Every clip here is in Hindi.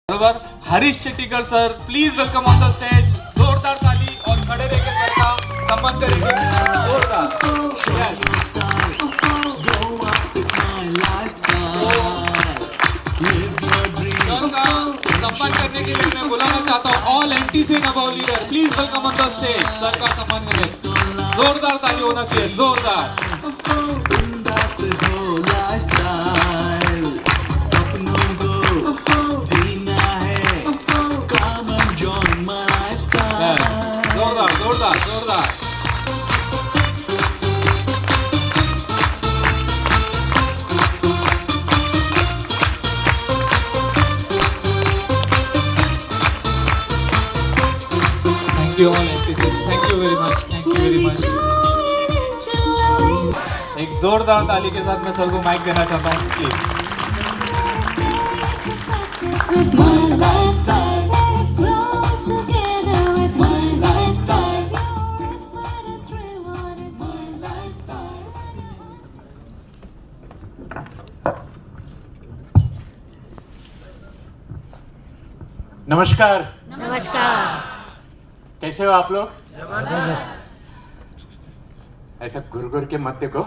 बरोबर Harish Shettikar sir, please welcome on the stage. जोरदार ताली और खड़े रहकर सर का सम्मान करेंगे. जोरदार. Yes. सर का सम्मान करने के लिए मैं बुलाना चाहता हूँ ऑल एनटीसी नभाओ leader, please welcome on the stage. Sir का सम्मान करें. जोरदार ताली होना चाहिए. जोरदार. जोरदार जोरदार जोरदार. Thank you all NTC. Thank you very much. Thank you very much. एक जोरदार ताली के साथ मैं सर को माइक देना चाहता हूँ please. With my lifestyle, let us grow together. With my lifestyle, what is rewarded? My lifestyle. नमस्कार. नमस्कार. कैसे हो आप लोग? ऐसा घुर घुर के मत देखो.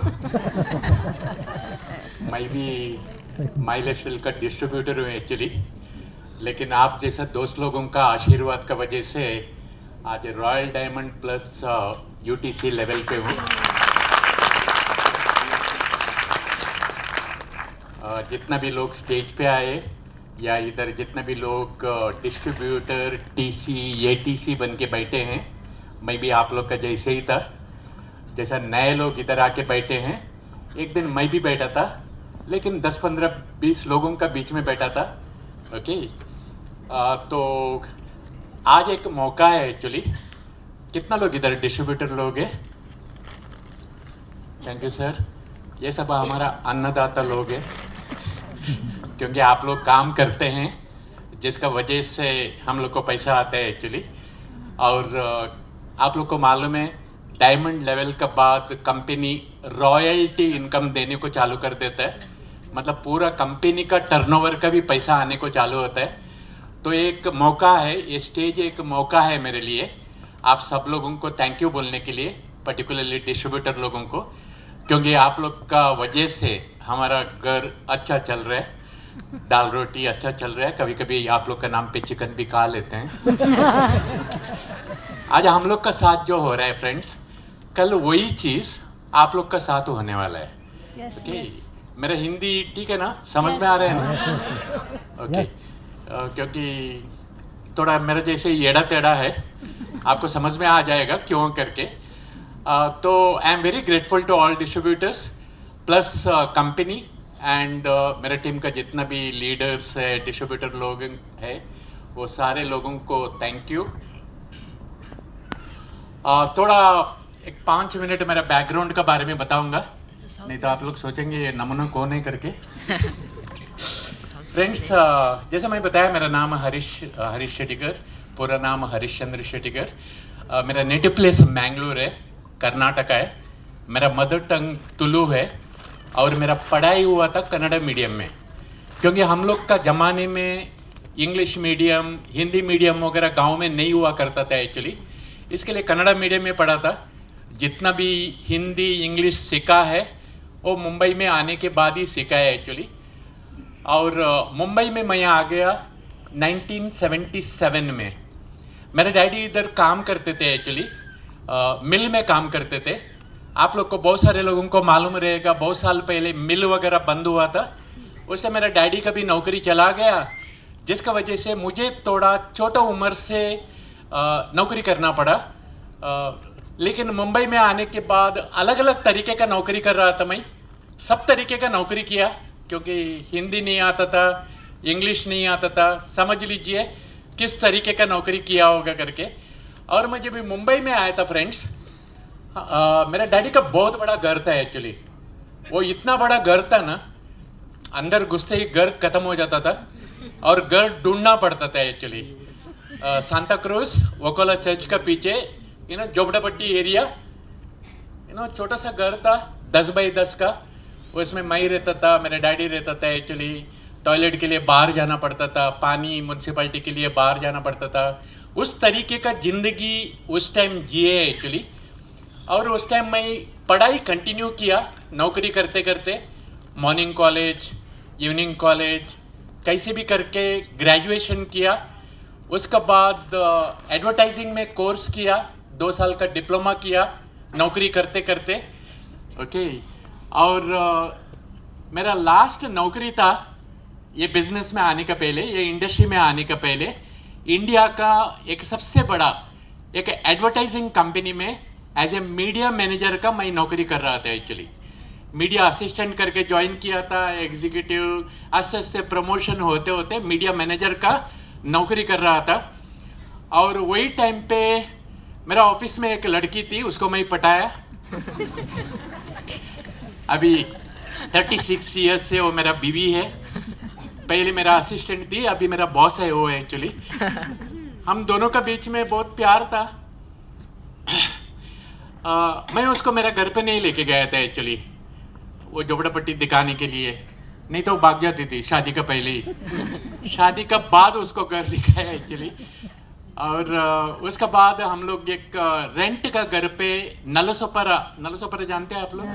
मैं भी माइलेज फिल का डिस्ट्रीब्यूटर हूँ एक्चुअली, लेकिन आप जैसा दोस्त लोगों का आशीर्वाद का वजह से आज royal diamond plus UTC level पे हूँ. जितना भी लोग स्टेज पे आए या इधर जितना भी लोग डिस्ट्रीब्यूटर टीसी एटीसी बन के बैठे हैं, मैं भी आप लोग का जैसे ही था. जैसा नए लोग इधर आके बैठे हैं, एक दिन मैं भी बैठा था, लेकिन 10 15 20 लोगों का बीच में बैठा था. ओके. तो आज एक मौका है एक्चुअली. कितना लोग इधर डिस्ट्रीब्यूटर लोग हैं? Thank you sir. ये सब हमारा अन्नदाता लोग हैं, क्योंकि आप लोग काम करते हैं जिसका वजह से हम लोग को पैसा आता है एक्चुअली. और आप लोग को मालूम है डायमंड लेवल के बाद कंपनी रॉयल्टी इनकम देने को चालू कर देता है. मतलब पूरा कंपनी का टर्नओवर का भी पैसा आने को चालू होता है. तो एक मौका है, ये स्टेज एक मौका है मेरे लिए आप सब लोगों को थैंक यू बोलने के लिए, पर्टिकुलरली डिस्ट्रीब्यूटर लोगों को, क्योंकि आप लोग का वजह से हमारा घर अच्छा चल रहा है, दाल रोटी अच्छा चल रहा है. कभी कभी आप लोग का नाम पे चिकन भी खा लेते हैं. आज हम लोग का साथ जो हो रहा है फ्रेंड्स, कल वही चीज़ आप लोग का साथ होने वाला है. ओके. मेरा हिंदी ठीक है ना? समझ में आ रहा है ना? ओके. क्योंकि थोड़ा मेरा जैसे एड़ा टेढ़ा है, आपको समझ में आ जाएगा क्यों करके. तो I am very grateful to all distributors plus company and मेरा टीम का जितना भी लीडर्स है, डिस्ट्रीब्यूटर लोग हैं, वो सारे लोगों को थैंक यू. थोड़ा एक 5 मिनट मेरा बैकग्राउंड का बारे में बताऊंगा, नहीं तो आप लोग सोचेंगे ये नमूना कौन है करके. फ्रेंड्स, जैसा मैं बताया मेरा नाम हरीश शेट्टीकर, पूरा नाम हरीश चंद्र शेट्टीकर. मेरा नेटिव प्लेस मैंगलोर है, कर्नाटका है. मेरा मदर टंग तुलु है और मेरा पढ़ाई हुआ था कन्नड़ मीडियम में, क्योंकि हम लोग का ज़माने में इंग्लिश मीडियम हिंदी मीडियम वगैरह गांव में नहीं हुआ करता था एक्चुअली. इसके लिए कन्नड़ मीडियम में पढ़ा था. जितना भी हिंदी इंग्लिश सीखा है वो मुंबई में आने के बाद ही सीखा है एक्चुअली. और मुंबई में मैं आ गया 1977 में. मेरे डैडी इधर काम करते थे एक्चुअली, मिल में काम करते थे. आप लोग को बहुत सारे लोगों को मालूम रहेगा, बहुत साल पहले मिल वगैरह बंद हुआ था. उससे मेरा डैडी का भी नौकरी चला गया, जिसका वजह से मुझे थोड़ा छोटा उम्र से नौकरी करना पड़ा. लेकिन मुंबई में आने के बाद अलग अलग तरीके का नौकरी कर रहा था. मैं सब तरीके का नौकरी किया, क्योंकि हिंदी नहीं आता था, इंग्लिश नहीं आता था. समझ लीजिए किस तरीके का नौकरी किया होगा करके. और मैं जब मुंबई में आया था फ्रेंड्स, मेरा डैडी का बहुत बड़ा घर था एक्चुअली. वो इतना बड़ा घर था ना, अंदर घुसते ही घर खत्म हो जाता था और घर ढूंढना पड़ता था एक्चुअली. सांता क्रूज वोकोला चर्च का पीछे झोपड़ापट्टी एरिया, छोटा सा घर था 10 बाई 10 का. उसमें मैं रहता था, मेरा डैडी रहता था एक्चुअली. टॉयलेट के लिए बाहर जाना पड़ता था, पानी म्यूनसिपैलिटी के लिए बाहर जाना पड़ता था। उस तरीके का ज़िंदगी उस टाइम जिए एक्चुअली। और उस टाइम मैं पढ़ाई कंटिन्यू किया, नौकरी करते करते, मॉर्निंग कॉलेज, इवनिंग कॉलेज, कैसे भी करके ग्रेजुएशन किया। उसके बाद एडवर्टाइजिंग में कोर्स किया, 2 साल का डिप्लोमा किया नौकरी करते करते। ओके। और मेरा लास्ट नौकरी था ये बिजनेस में आने का पहले, ये इंडस्ट्री में आने का पहले, इंडिया का एक सबसे बड़ा एक एडवर्टाइजिंग कंपनी में एज ए मीडिया मैनेजर का मैं नौकरी कर रहा था एक्चुअली। मीडिया असिस्टेंट करके ज्वाइन किया था, एग्जीक्यूटिव, आस्ते आस्ते प्रमोशन होते होते मीडिया मैनेजर का नौकरी कर रहा था। और वही टाइम पे मेरा ऑफिस में एक लड़की थी, उसको मैं पटाया। अभी 36 ईयर्स से वो मेरा बीवी है। पहले मेरा असिस्टेंट थी, अभी मेरा बॉस है वो एक्चुअली। हम दोनों का बीच में बहुत प्यार था। मैं उसको मेरा घर पे नहीं लेके गया था एक्चुअली, वो झोपड़ापट्टी दिखाने के लिए, नहीं तो भाग जाती थी शादी का पहले ही। शादी का बाद उसको घर दिखाया एक्चुअली। और उसके बाद हम लोग एक रेंट का घर पे नलसोपरा जानते हैं आप लोग?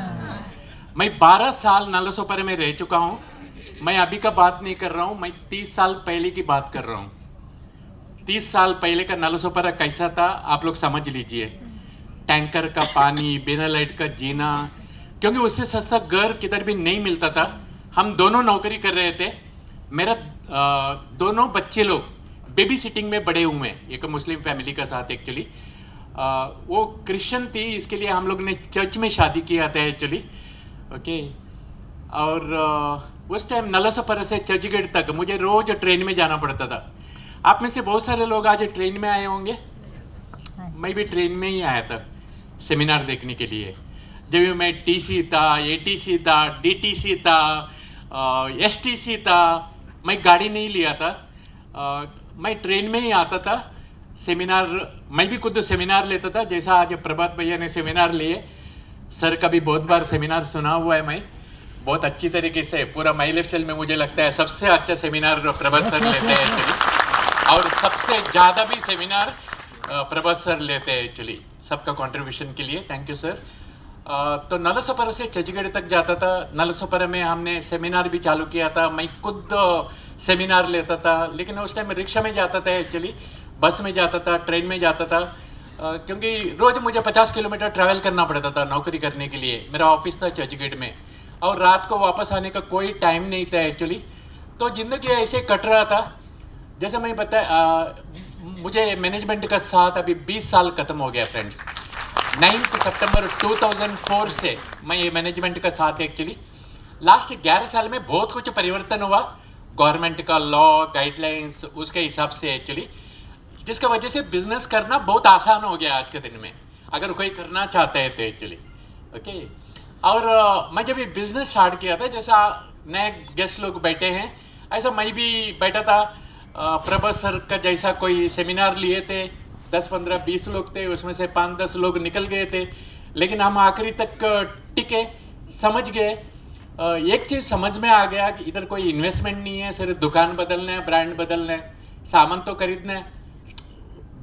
मैं 12 साल नलसोपरा में रह चुका हूँ। मैं अभी का बात नहीं कर रहा हूँ, मैं 30 साल पहले की बात कर रहा हूँ। 30 साल पहले का नलसोपरा कैसा था आप लोग समझ लीजिए। टैंकर का पानी, बिना लाइट का जीना, क्योंकि उससे सस्ता घर किधर भी नहीं मिलता था। हम दोनों नौकरी कर रहे थे। मेरा दोनों बच्चे लोग बेबी सिटिंग में बड़े हुए हैं, एक मुस्लिम फैमिली का साथ एक्चुअली। वो क्रिश्चियन थी, इसके लिए हम लोग ने चर्च में शादी किया था एक्चुअली। ओके। और उस टाइम नलसोपरा से चर्चगेट तक मुझे रोज ट्रेन में जाना पड़ता था। आप में से बहुत सारे लोग आज ट्रेन में आए होंगे, मैं भी ट्रेन में ही आया था सेमिनार देखने के लिए। जब मैं टीसी था, एटीसी था, डीटीसी था, एसटीसी था, मैं गाड़ी नहीं लिया था, मैं ट्रेन में ही आता था सेमिनार। मैं भी खुद सेमिनार लेता था, जैसा आज प्रभात भैया ने सेमिनार लिए। सर का भी बहुत बार सेमिनार सुना हुआ है मैं, बहुत अच्छी तरीके से। पूरा माई लाइफ स्टाइल में मुझे लगता है सबसे अच्छा सेमिनार प्रभात सर लेते हैं एक्चुअली, और सबसे ज़्यादा भी सेमिनार प्रभात सर लेते हैं एक्चुअली, सबका कंट्रीब्यूशन के लिए। Thank you sir. तो नलसोपरा से चर्चगेट तक जाता था। नलसोपरा में हमने सेमिनार भी चालू किया था, मैं खुद सेमिनार लेता था। लेकिन उस टाइम रिक्शा में जाता था एक्चुअली, बस में जाता था, ट्रेन में जाता था, क्योंकि रोज़ मुझे 50 किलोमीटर ट्रैवल करना पड़ता था नौकरी करने के लिए। मेरा ऑफिस था चर्चगेट में, और रात को वापस आने का कोई टाइम नहीं था एक्चुअली। तो ज़िंदगी ऐसे कट रहा था। जैसे मैं बताया, मुझे मैनेजमेंट का साथ अभी 20 साल ख़त्म हो गया फ्रेंड्स। 9 सितंबर 2004 से मैं ये मैनेजमेंट का साथ एक्चुअली। लास्ट 11 साल में बहुत कुछ परिवर्तन हुआ, गवर्नमेंट का लॉ, गाइडलाइंस, उसके हिसाब से एक्चुअली, जिसका वजह से बिजनेस करना बहुत आसान हो गया आज के दिन में, अगर कोई करना चाहता है तो एक्चुअली। ओके। और मैं जब ये बिजनेस स्टार्ट किया था, जैसा नए गेस्ट लोग बैठे हैं, ऐसा मैं भी बैठा था। प्रभात सर का जैसा कोई सेमिनार लिए थे, 10, 15, 20 लोग थे, उसमें से 5-10 लोग निकल गए थे। लेकिन हम आखिरी तक टिके, समझ गए। एक चीज़ समझ में आ गया कि इधर कोई इन्वेस्टमेंट नहीं है, सिर्फ दुकान बदलना है, ब्रांड बदलना है, सामान तो खरीदना है,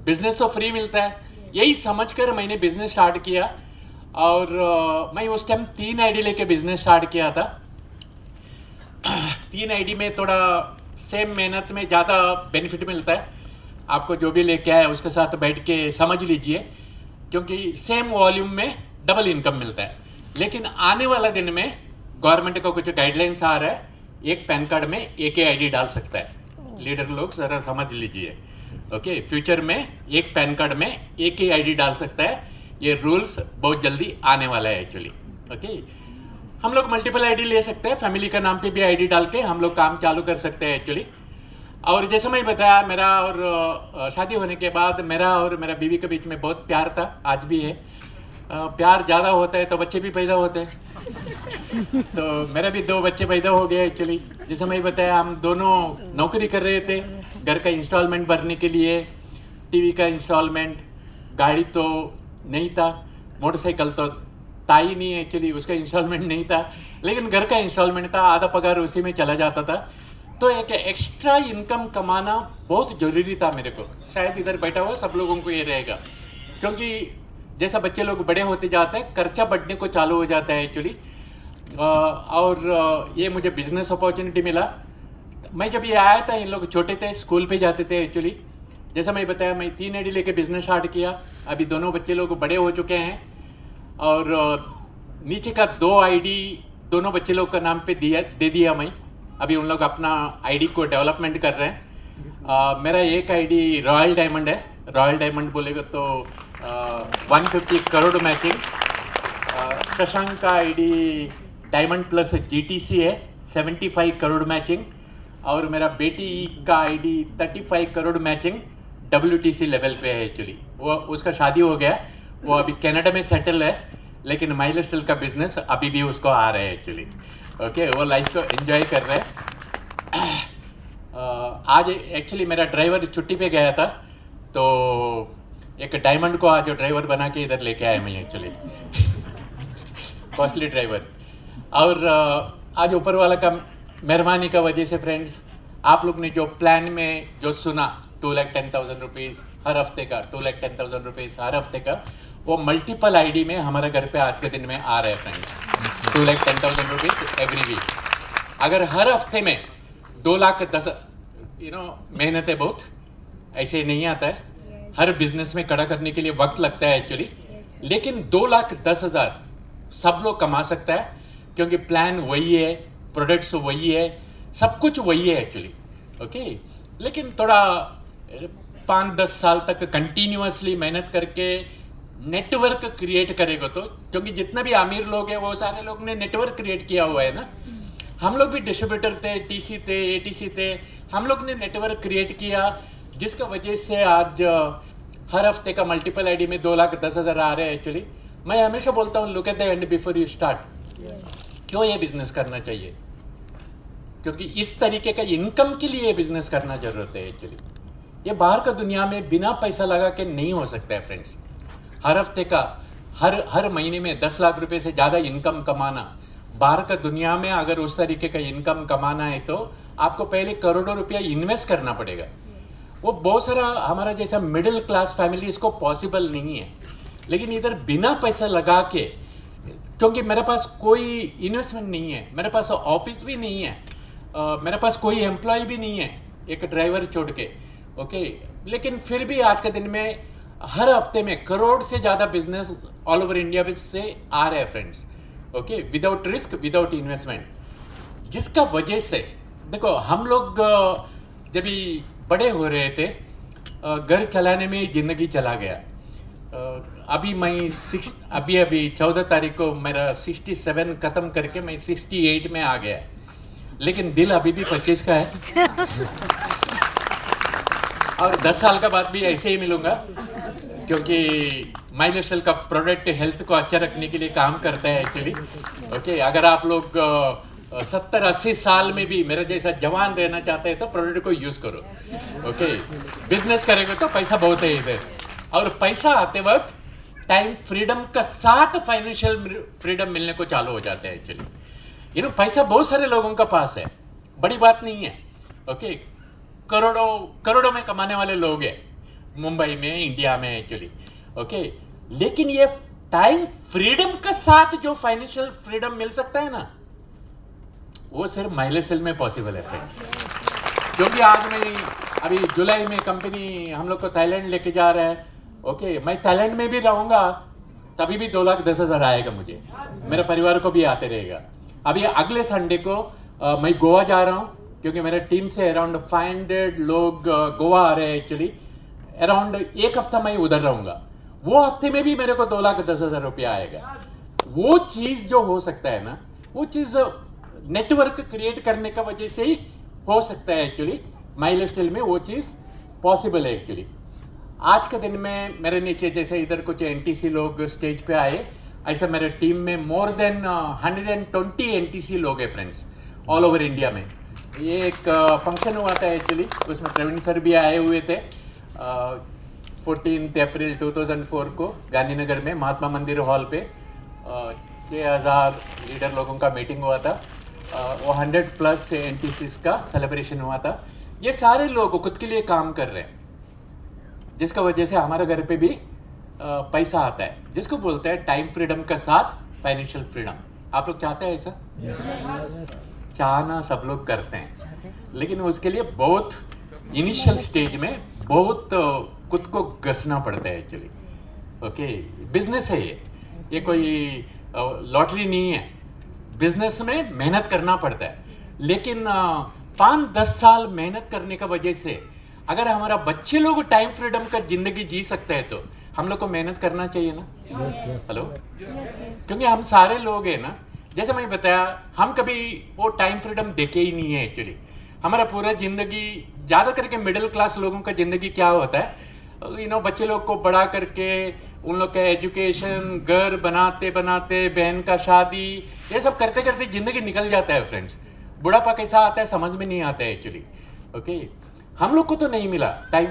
बिजनेस तो फ्री मिलता है। यही समझकर मैंने बिजनेस स्टार्ट किया। और मैं उस टाइम 3 आईडी लेके बिजनेस स्टार्ट किया था। 3 आईडी में थोड़ा सेम मेहनत में ज़्यादा बेनिफिट मिलता है। आपको जो भी लेके आए उसके साथ बैठ के समझ लीजिए, क्योंकि सेम वॉल्यूम में डबल इनकम मिलता है। लेकिन आने वाला दिन में गवर्नमेंट का कुछ गाइडलाइंस आ रहा है, एक पैन कार्ड में एक ही आईडी डाल सकता है। लीडर लोग ज़रा समझ लीजिए। ओके। फ्यूचर में एक पैन कार्ड में एक ही आईडी डाल सकता है, ये रूल्स बहुत जल्दी आने वाला है एक्चुअली। ओके। हम लोग मल्टीपल आईडी ले सकते हैं, फैमिली का नाम पे भी आईडी डाल के हम लोग काम चालू कर सकते हैं एक्चुअली। और जैसे मैं बताया, मेरा और शादी होने के बाद मेरा और मेरा बीवी के बीच में बहुत प्यार था, आज भी है। प्यार ज़्यादा होता है तो बच्चे भी पैदा होते हैं। तो मेरा भी 2 बच्चे पैदा हो गए एक्चुअली। जैसे मैं बताया, हम दोनों नौकरी कर रहे थे, घर का इंस्टॉलमेंट भरने के लिए, टीवी का इंस्टॉलमेंट, गाड़ी तो नहीं था, मोटरसाइकिल तो था ही नहीं एक्चुअली, उसका इंस्टॉलमेंट नहीं था, लेकिन घर का इंस्टॉलमेंट था, आधा पगार उसी में चला जाता था। तो एक एक्स्ट्रा इनकम कमाना बहुत ज़रूरी था मेरे को। शायद इधर बैठा हुआ सब लोगों को ये रहेगा, क्योंकि जैसा बच्चे लोग बड़े होते जाते हैं खर्चा बढ़ने को चालू हो जाता है एक्चुअली। और ये मुझे बिजनेस अपॉर्चुनिटी मिला। मैं जब ये आया था इन लोग छोटे थे, स्कूल पे जाते थे एक्चुअली। जैसा मैं बताया, मैं 3 आईडी लेके बिजनेस स्टार्ट किया। अभी दोनों बच्चे लोग बड़े हो चुके हैं और नीचे का 2 आईडी दोनों बच्चे लोग का नाम पे दे दिया मैं। अभी उन लोग अपना आईडी को डेवलपमेंट कर रहे हैं। मेरा एक आईडी रॉयल डायमंड है। रॉयल डायमंड बोलेगा तो 150 करोड़ मैचिंग। शशांक का आईडी डायमंड प्लस जीटीसी है, 75 करोड़ मैचिंग। और मेरा बेटी का ID 35 crore matching WTC level पे है एक्चुअली। वो उसका शादी हो गया, वो अभी कनाडा में सेटल है, लेकिन माइल स्टाइल का बिजनेस अभी भी उसको आ रहा है एक्चुअली। ओके, वो लाइफ को एंजॉय कर रहे हैं। आज एक्चुअली मेरा ड्राइवर छुट्टी पे गया था, तो एक डायमंड को आज ड्राइवर बना के इधर लेके आया मैं एक्चुअली। Costly driver. और आज ऊपर वाला का मेहरबानी का वजह से फ्रेंड्स, आप लोग ने जो प्लान में जो सुना 2,10,000 रुपीज़ हर हफ्ते का, 2,10,000 रुपीज़ हर हफ्ते का, वो मल्टीपल आईडी में हमारे घर पे आज के दिन में आ रहे हैं फ्रेंड्स। 2,10,000 rupees every week. अगर हर हफ्ते में 2,10,000, मेहनत है बहुत, ऐसे नहीं आता है। हर बिजनेस में खड़ा करने के लिए वक्त लगता है एक्चुअली, लेकिन 2,10,000 सब लोग कमा सकता है, क्योंकि प्लान वही है, प्रोडक्ट्स वही है, सब कुछ वही है एक्चुअली। ओके, लेकिन थोड़ा 5-10 साल तक कंटिन्यूअसली मेहनत करके नेटवर्क क्रिएट करेगा तो, क्योंकि जितने भी अमीर लोग हैं वो सारे लोग ने नेटवर्क क्रिएट किया हुआ है ना। हम लोग भी डिस्ट्रीब्यूटर थे, TC थे, ATC थे, हम लोग ने नेटवर्क क्रिएट किया, जिसका वजह से आज हर हफ्ते का मल्टीपल आईडी में 2,10,000 आ रहे हैं एक्चुअली। मैं हमेशा बोलता हूँ, look at the end before you start. क्यों ये बिजनेस करना चाहिए? क्योंकि इस तरीके का इनकम के लिए बिजनेस करना जरूरत है एक्चुअली। ये बाहर का दुनिया में बिना पैसा लगा के नहीं हो सकता है फ्रेंड्स। हर हफ्ते का, हर महीने में 10 लाख रुपए से ज़्यादा इनकम कमाना, बाहर का दुनिया में अगर उस तरीके का इनकम कमाना है तो आपको पहले करोड़ों रुपया इन्वेस्ट करना पड़ेगा। वो बहुत सारा हमारा जैसा मिडिल क्लास फैमिली इसको पॉसिबल नहीं है। लेकिन इधर बिना पैसा लगा के, क्योंकि मेरे पास कोई इन्वेस्टमेंट नहीं है, मेरे पास ऑफिस भी नहीं है, मेरे पास कोई एम्प्लॉय भी नहीं है, एक ड्राइवर छोड़ के। ओके, लेकिन फिर भी आज के दिन में हर हफ्ते में करोड़ से ज़्यादा बिजनेस ऑल ओवर इंडिया में से आ रहे हैं friends. Okay, without risk, without investment, जिसका वजह से देखो हम लोग जब भी बड़े हो रहे थे, घर चलाने में ज़िंदगी चला गया। अभी मैं अभी 14 तारीख को मेरा 67 ख़त्म करके मैं 68 में आ गया, लेकिन दिल अभी भी 25 का है। और 10 साल का बाद भी ऐसे ही मिलूंगा, क्योंकि माइल स्टाइल का प्रोडक्ट हेल्थ को अच्छा रखने के लिए काम करता है एक्चुअली। ओके, अगर आप लोग 70-80 साल में भी मेरे जैसा जवान रहना चाहते हैं तो प्रोडक्ट को यूज़ करो। ओके, बिजनेस करेंगे तो पैसा बहुत है इधर, और पैसा आते वक्त टाइम फ्रीडम का साथ फाइनेंशियल फ्रीडम मिलने को चालू हो जाता है एक्चुअली। पैसा बहुत सारे लोगों का पास है, बड़ी बात नहीं है। ओके, करोड़ों में कमाने वाले लोग हैं मुंबई में, इंडिया में एक्चुअली। ओके, लेकिन ये टाइम फ्रीडम का साथ जो फाइनेंशियल फ्रीडम मिल सकता है ना, वो सिर्फ माइल स्टाइल में पॉसिबल है फ्रेंड्स। क्योंकि आज मैं अभी जुलाई में कंपनी हम लोग को थाईलैंड लेके जा रहा है। ओके, मैं थाईलैंड में भी रहूँगा तभी भी 2,10,000 आएगा मुझे, मेरे परिवार को भी आते रहेगा। अभी अगले संडे को मैं गोवा जा रहा हूँ, क्योंकि मेरे टीम से अराउंड 500 लोग गोवा आ रहे हैं एक्चुअली। अराउंड 1 हफ्ता मैं उधर रहूँगा, वो हफ्ते में भी मेरे को 2,10,000 रुपया आएगा। वो चीज़ जो हो सकता है ना, वो चीज़ नेटवर्क क्रिएट करने का वजह से ही हो सकता है एक्चुअली। माइल स्टाइल में वो चीज़ पॉसिबल है एक्चुअली। आज के दिन में मेरे नीचे जैसे इधर कुछ NTC लोग स्टेज पे आए, ऐसा मेरे टीम में मोर देन 120 NTC लोग हैं फ्रेंड्स, ऑल ओवर इंडिया में। ये एक फंक्शन हुआ था एक्चुअली, उसमें प्रवीण सर भी आए हुए थे। 14 अप्रैल 2004 को गांधीनगर में महात्मा मंदिर हॉल पे 6,000 लीडर लोगों का मीटिंग हुआ था। वो 100+ एनटीसीज का सेलिब्रेशन हुआ था। ये सारे लोग खुद के लिए काम कर रहे हैं, जिसका वजह से हमारे घर पे भी पैसा आता है, जिसको बोलते हैं टाइम फ्रीडम का साथ फाइनेंशियल फ्रीडम। आप लोग चाहते हैं ऐसा? चाहना सब लोग करते हैं, लेकिन उसके लिए बहुत इनिशियल स्टेज में बहुत खुद को घसना पड़ता है एक्चुअली। ओके, बिजनेस है ये कोई लॉटरी नहीं है। बिजनेस में मेहनत करना पड़ता है, लेकिन 5-10 साल मेहनत करने का वजह से अगर हमारा बच्चे लोग टाइम फ्रीडम का जिंदगी जी सकते हैं तो हम लोग को मेहनत करना चाहिए ना। हेलो, क्योंकि हम सारे लोग हैं ना, जैसे मैं बताया, हम कभी वो टाइम फ्रीडम देखे ही नहीं है एक्चुअली। हमारा पूरा जिंदगी ज़्यादा करके मिडिल क्लास लोगों का जिंदगी क्या होता है, बच्चे लोग को बड़ा करके उन लोग का एजुकेशन, घर बनाते बनाते, बहन का शादी, ये सब करते करते जिंदगी निकल जाता है फ्रेंड्स। बुढ़ापा कैसा आता है समझ में नहीं आता है एक्चुअली। ओके, हम लोग को तो नहीं मिला टाइम